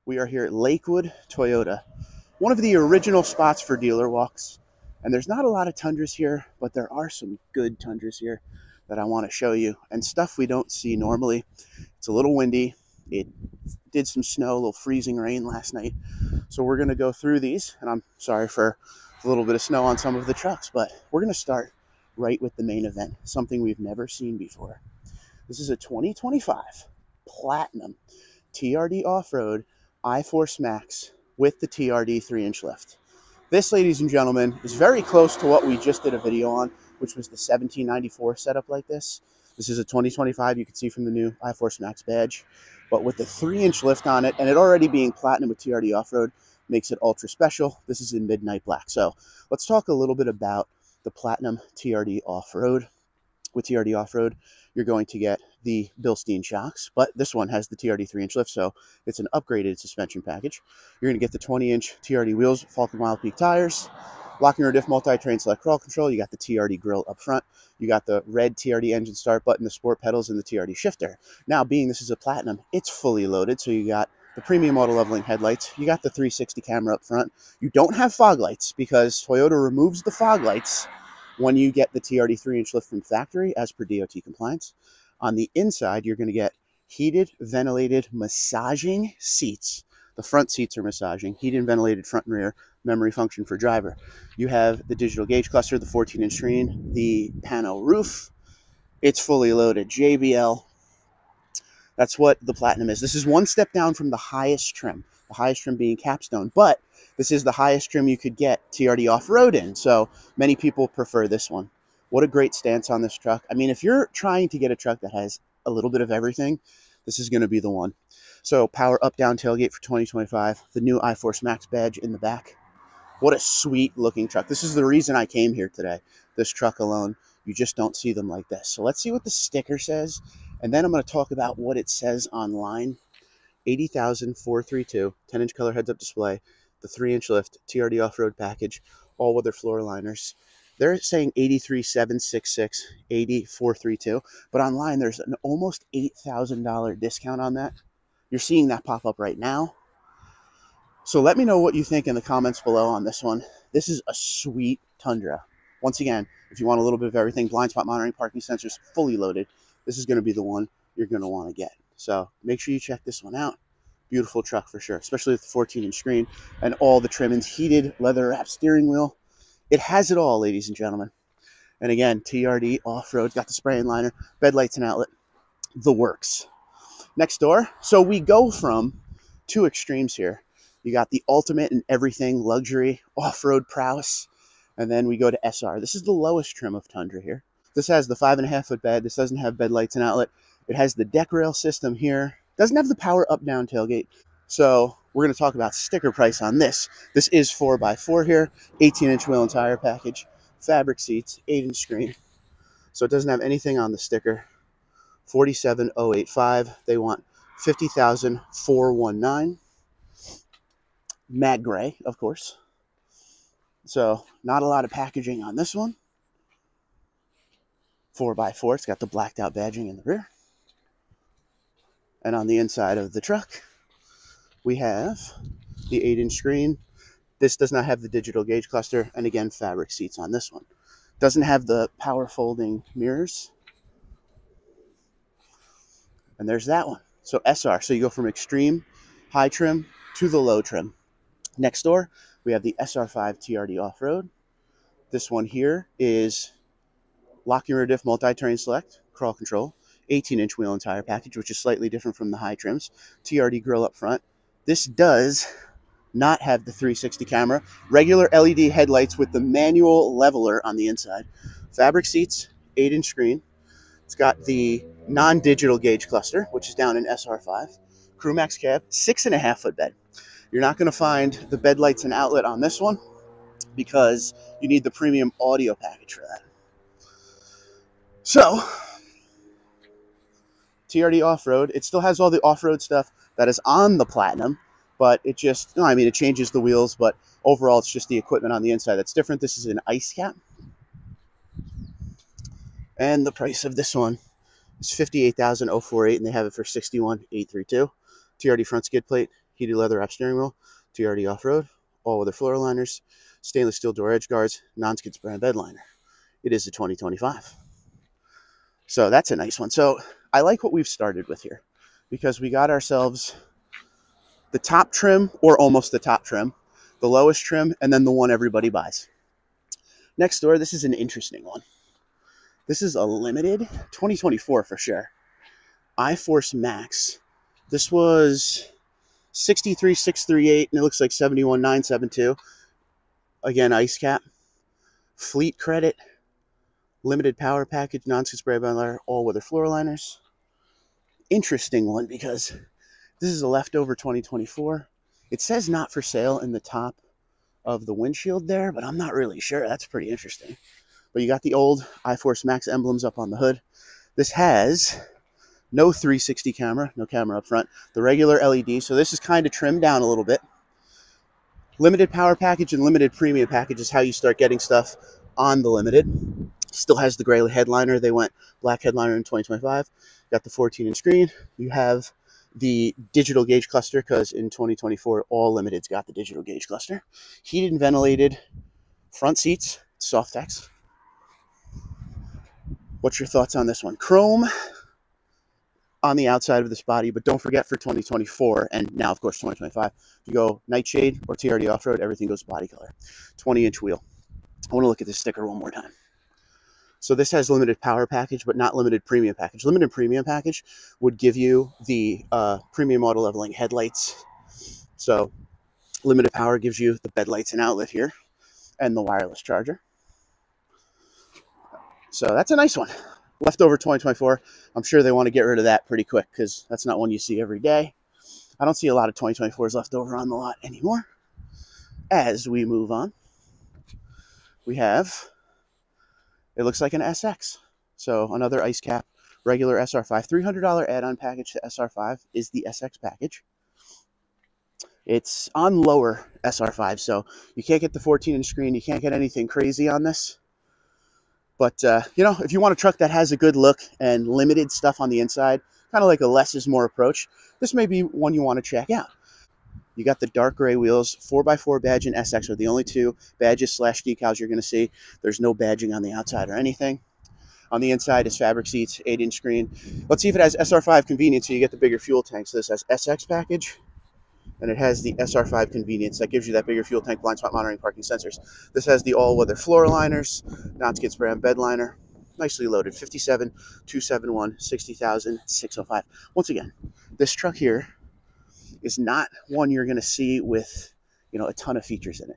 We are here at Lakewood Toyota, one of the original spots for dealer walks. And there's not a lot of Tundras here, but there are some good Tundras here that I want to show you, and stuff we don't see normally. It's a little windy. It did some snow, a little freezing rain last night. So we're going to go through these, and I'm sorry for a little bit of snow on some of the trucks, but we're going to start right with the main event, something we've never seen before. This is a 2025 Platinum TRD Off-Road I-Force Max with the TRD 3-inch lift. This, ladies and gentlemen, is very close to what we just did a video on, which was the 1794 setup like this. This is a 2025, you can see from the new I-Force Max badge, but with the 3-inch lift on it, and it already being Platinum with TRD Off-Road makes it ultra special. This is in Midnight Black. So let's talk a little bit about the Platinum TRD Off-Road. With TRD Off-Road, you're going to get the Bilstein shocks, but this one has the TRD 3-inch lift, so it's an upgraded suspension package. You're going to get the 20-inch TRD wheels, Falken Wild Peak tires, locking or diff multi-train select crawl control. You got the TRD grill up front. You got the red TRD engine start button, the sport pedals, and the TRD shifter. Now, being this is a Platinum, it's fully loaded, so you got the premium auto leveling headlights. You got the 360 camera up front. You don't have fog lights because Toyota removes the fog lights when you get the TRD 3-inch lift from factory as per DOT compliance. On the inside, you're going to get heated, ventilated, massaging seats. The front seats are massaging, heated and ventilated front and rear, memory function for driver. You have the digital gauge cluster, the 14-inch screen, the pano roof. It's fully loaded. JBL. That's what the Platinum is. This is one step down from the highest trim being Capstone, but this is the highest trim you could get TRD Off-Road in, so many people prefer this one. What a great stance on this truck. I mean, if you're trying to get a truck that has a little bit of everything, this is going to be the one. So power up-down tailgate for 2025, the new I-Force Max badge in the back. What a sweet-looking truck. This is the reason I came here today, this truck alone. You just don't see them like this. So let's see what the sticker says, and then I'm going to talk about what it says online. 80,432, 10-inch color heads-up display, the 3-inch lift, TRD Off-Road package, all-weather floor liners. They're saying 83,766, 80,432, but online there's an almost $8,000 discount on that. You're seeing that pop up right now. So let me know what you think in the comments below on this one. This is a sweet Tundra. Once again, if you want a little bit of everything, blind spot monitoring, parking sensors, fully loaded, this is going to be the one you're going to want to get. So make sure you check this one out. Beautiful truck for sure, especially with the 14-inch screen and all the trimmings, heated leather wrap steering wheel. It has it all, ladies and gentlemen. And again, TRD Off-Road, got the spray and liner, bed lights and outlet, the works. Next door, so we go from two extremes here. You got the ultimate and everything luxury off-road prowess, and then we go to SR. This is the lowest trim of Tundra here. This has the 5.5-foot bed. This doesn't have bed lights and outlet. It has the deck rail system here. Doesn't have the power up-down tailgate. So we're going to talk about sticker price on this. This is 4x4 here, 18-inch wheel and tire package, fabric seats, 8-inch screen. So it doesn't have anything on the sticker. 47,085. They want 50,419. Matte gray, of course. So not a lot of packaging on this one. 4x4. It's got the blacked out badging in the rear. And on the inside of the truck, we have the 8-inch screen. This does not have the digital gauge cluster, and again, fabric seats on this one. Doesn't have the power folding mirrors. And there's that one. So SR, so you go from extreme high trim to the low trim. Next door, we have the SR5 TRD Off-Road. This one here is locking rear diff multi-terrain select, crawl control, 18-inch wheel and tire package, which is slightly different from the high trims. TRD grill up front. This does not have the 360 camera. Regular LED headlights with the manual leveler on the inside. Fabric seats, 8-inch screen. It's got the non-digital gauge cluster, which is down in SR5. Crew Max cab, 6.5-foot bed. You're not going to find the bed lights and outlet on this one because you need the premium audio package for that. So TRD Off-Road, it still has all the off-road stuff that is on the Platinum, but it just, no, I mean, it changes the wheels, but overall it's just the equipment on the inside that's different. This is an ice cap. And the price of this one is $58,048, and they have it for $61,832. TRD front skid plate, heated leather wrap steering wheel, TRD off-road, all-weather floor liners, stainless steel door edge guards, non-skid brand bed liner. It is a 2025. So that's a nice one. So I like what we've started with here because we got ourselves the top trim, or almost the top trim, the lowest trim, and then the one everybody buys. Next door, this is an interesting one. This is a limited 2024 for sure. iForce Max. This was 63,638, and it looks like 71,972. Again, ice cap, fleet credit, limited power package, non-skid spray bed liner, all-weather floor liners. Interesting one because this is a leftover 2024. It says not for sale in the top of the windshield there, but I'm not really sure. That's pretty interesting. But you got the old iForce Max emblems up on the hood. This has no 360 camera, no camera up front. The regular LED, so this is kind of trimmed down a little bit. Limited power package and limited premium package is how you start getting stuff on the limited. Still has the gray headliner. They went black headliner in 2025. Got the 14-inch screen. You have the digital gauge cluster because in 2024, all limiteds got the digital gauge cluster. Heated and ventilated front seats, Softex. What's your thoughts on this one? Chrome on the outside of this body, but don't forget for 2024 and now, of course, 2025, if you go Nightshade or TRD off-road, everything goes body color. 20-inch wheel. I want to look at this sticker one more time. So this has limited power package, but not limited premium package. Limited premium package would give you the premium auto leveling headlights. So limited power gives you the bed lights and outlet here and the wireless charger. So that's a nice one. Leftover 2024. I'm sure they want to get rid of that pretty quick because that's not one you see every day. I don't see a lot of 2024s left over on the lot anymore. As we move on, we have, it looks like an SX. So another ice cap, regular SR5. $300 add-on package to SR5 is the SX package. It's on lower SR5, so you can't get the 14-inch screen. You can't get anything crazy on this. But, you know, if you want a truck that has a good look and limited stuff on the inside, kind of like a less is more approach, this may be one you want to check out. You got the dark gray wheels, 4x4 badge and SX are the only two badges / decals you're going to see. There's no badging on the outside or anything. On the inside is fabric seats, 8-inch screen. Let's see if it has SR5 convenience, so you get the bigger fuel tank. So this has SX package, and it has the SR5 convenience. That gives you that bigger fuel tank, blind spot monitoring, parking sensors. This has the all-weather floor liners, non-skid spray and bed liner. Nicely loaded, 57,271, 60,605. Once again, this truck here is not one you're going to see with, you know, a ton of features in it.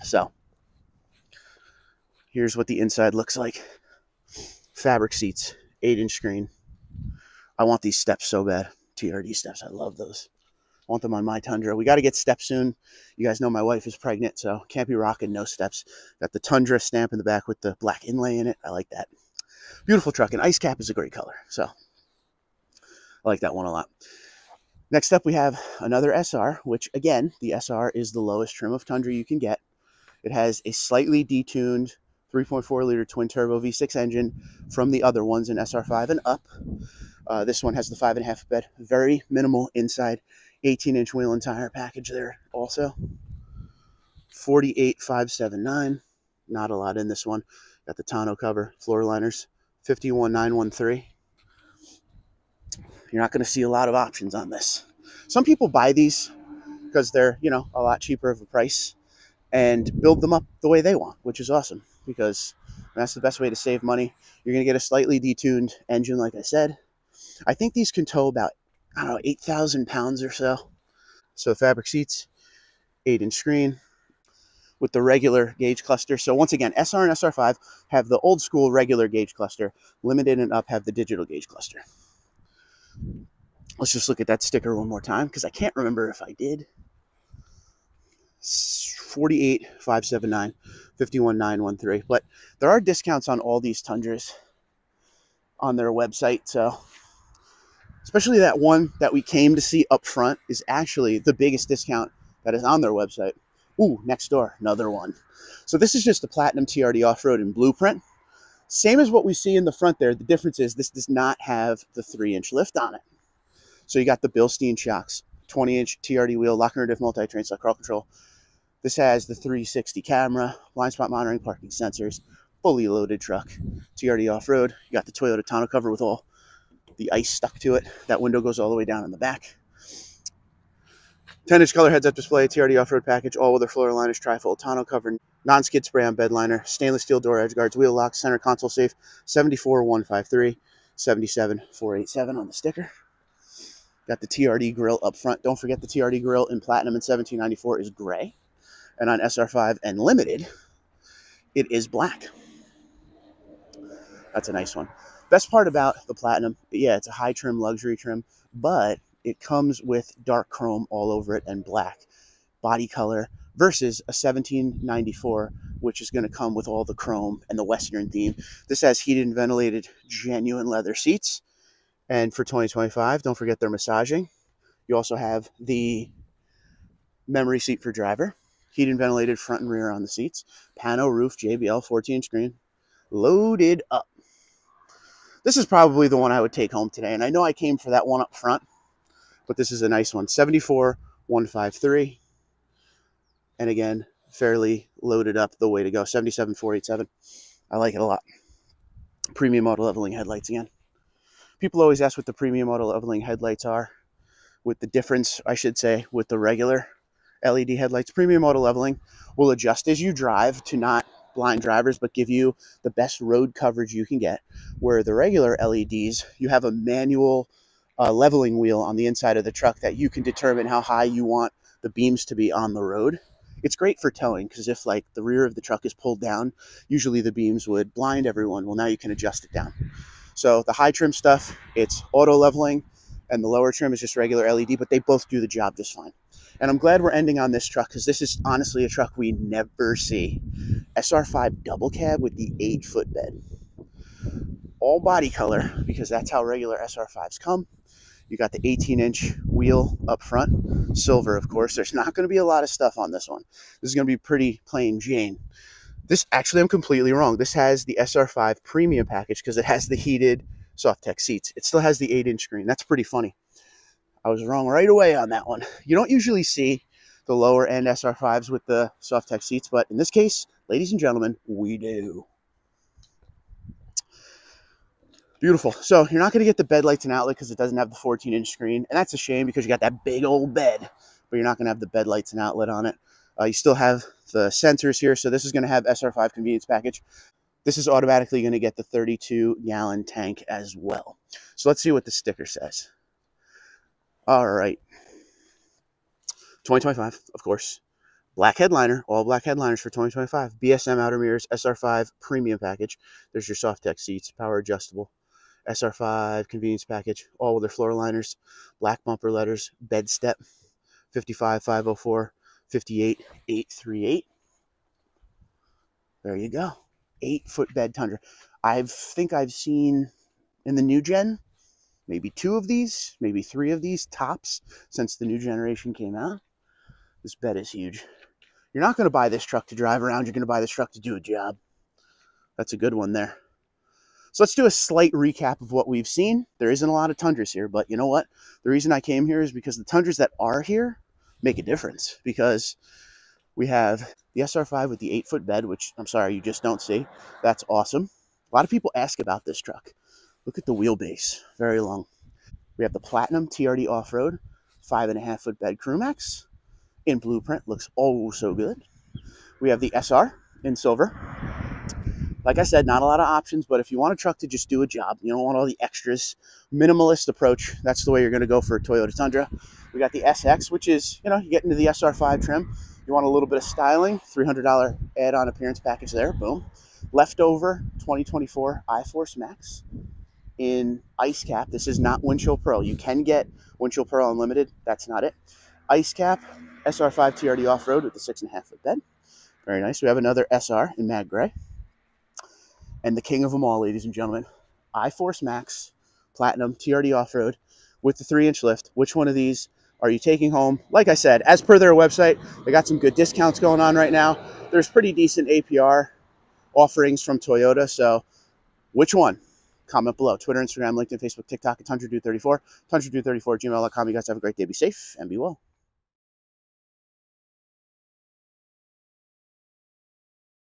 So here's what the inside looks like. Fabric seats, 8-inch screen. I want these steps so bad. TRD steps, I love those. I want them on my Tundra. We got to get steps soon. You guys know my wife is pregnant, so can't be rocking no steps. Got the Tundra stamp in the back with the black inlay in it. I like that. Beautiful truck, and ice cap is a great color, so I like that one a lot. Next up, we have another SR, which, again, the SR is the lowest trim of Tundra you can get. It has a slightly detuned 3.4-liter twin-turbo V6 engine from the other ones in SR5 and up. This one has the 5.5 bed, very minimal inside, 18-inch wheel and tire package there also. 48,579, not a lot in this one. Got the tonneau cover, floor liners, 51,913. You're not going to see a lot of options on this. Some people buy these because they're, you know, a lot cheaper of a price and build them up the way they want, which is awesome because that's the best way to save money. You're going to get a slightly detuned engine, like I said. I think these can tow about, I don't know, 8,000 pounds or so. So fabric seats, 8-inch screen with the regular gauge cluster. So once again, SR and SR5 have the old school regular gauge cluster. Limited and up have the digital gauge cluster. Let's just look at that sticker one more time because I can't remember if I did. 48,579, 51,913. But there are discounts on all these Tundras on their website. So especially that one that we came to see up front is actually the biggest discount that is on their website. Ooh, next door, another one. So this is just the Platinum TRD Off-Road in blueprint. Same as what we see in the front there. The difference is this does not have the 3-inch lift on it. So you got the Bilstein shocks, 20-inch TRD wheel, lock and diff multi-train select crawl control. This has the 360 camera, blind spot monitoring, parking sensors, fully loaded truck, TRD off-road. You got the Toyota tonneau cover with all the ice stuck to it. That window goes all the way down in the back. 10-inch color heads-up display, TRD off-road package, all-weather floor liners, tri-fold tonneau cover, non-skid spray on bed liner, stainless steel door edge guards, wheel locks, center console safe, 74,153, 77,487 on the sticker. Got the TRD grill up front. Don't forget the TRD grill in Platinum and 1794 is gray. And on SR5 and Limited, it is black. That's a nice one. Best part about the Platinum, yeah, it's a high trim, luxury trim, but it comes with dark chrome all over it and black body color versus a 1794, which is going to come with all the chrome and the Western theme. This has heated and ventilated genuine leather seats. And for 2025, don't forget their massaging. You also have the memory seat for driver, heated and ventilated front and rear on the seats, pano roof, JBL 14-inch screen, loaded up. This is probably the one I would take home today. And I know I came for that one up front, but this is a nice one. 74,153. And again, fairly loaded up, the way to go. 77,487. I like it a lot. Premium auto leveling headlights again. People always ask what the premium auto leveling headlights are, with the difference, I should say, with the regular LED headlights. Premium auto leveling will adjust as you drive to not blind drivers, but give you the best road coverage you can get. Where the regular LEDs, you have a manual leveling wheel on the inside of the truck that you can determine how high you want the beams to be on the road. It's great for towing, because if like the rear of the truck is pulled down, usually the beams would blind everyone. Well, now you can adjust it down. So the high trim stuff, it's auto leveling, and the lower trim is just regular LED, but they both do the job just fine. And I'm glad we're ending on this truck, because this is honestly a truck we never see. SR5 double cab with the 8-foot bed. All body color, because that's how regular SR5s come. You got the 18-inch wheel up front, silver, of course. There's not going to be a lot of stuff on this one. This is going to be pretty plain Jane. This, actually, I'm completely wrong. This has the SR5 premium package because it has the heated Softex seats. It still has the 8-inch screen. That's pretty funny. I was wrong right away on that one. You don't usually see the lower end SR5s with the Softex seats, but in this case, ladies and gentlemen, we do. Beautiful. So you're not going to get the bed lights and outlet because it doesn't have the 14-inch screen, and that's a shame because you got that big old bed, but you're not going to have the bed lights and outlet on it. You still have the sensors here, so this is going to have SR5 convenience package. This is automatically going to get the 32-gallon tank as well. So let's see what the sticker says. All right. 2025, of course. Black headliner, all black headliners for 2025. BSM outer mirrors, SR5 premium package. There's your Softex seats, power adjustable. SR5 convenience package, all with their floor liners, black bumper letters, bed step, 55,504, 58,838. There you go. 8-foot bed Tundra. I think I've seen in the new gen maybe 2 of these, maybe 3 of these tops since the new generation came out. This bed is huge. You're not going to buy this truck to drive around. You're going to buy this truck to do a job. That's a good one there. So let's do a slight recap of what we've seen. There isn't a lot of Tundras here, but you know what? The reason I came here is because the Tundras that are here make a difference, because we have the SR5 with the 8-foot bed, which I'm sorry, you just don't see. That's awesome. A lot of people ask about this truck. Look at the wheelbase, very long. We have the Platinum TRD Off-Road, 5.5-foot bed Crew Max in blueprint, looks oh so good. We have the SR in silver. Like I said, not a lot of options, but if you want a truck to just do a job, you don't want all the extras, minimalist approach, that's the way you're going to go for a Toyota Tundra. We got the SX, which is, you get into the SR5 trim. You want a little bit of styling, $300 add-on appearance package there, boom. Leftover 2024 iForce Max in Ice Cap. This is not Windchill Pearl. You can get Windchill Pearl Unlimited. That's not it. Ice Cap, SR5 TRD Off-Road with the 6.5-foot bed. Very nice. We have another SR in Mag Gray. And the king of them all, ladies and gentlemen, iForce Max Platinum TRD Off-Road with the 3-inch lift. Which one of these are you taking home? Like I said, as per their website, they got some good discounts going on right now. There's pretty decent APR offerings from Toyota. So which one? comment below. Twitter, Instagram, LinkedIn, Facebook, TikTok, at TundraDude34, TundraDude34 @gmail.com. You guys have a great day. Be safe and be well.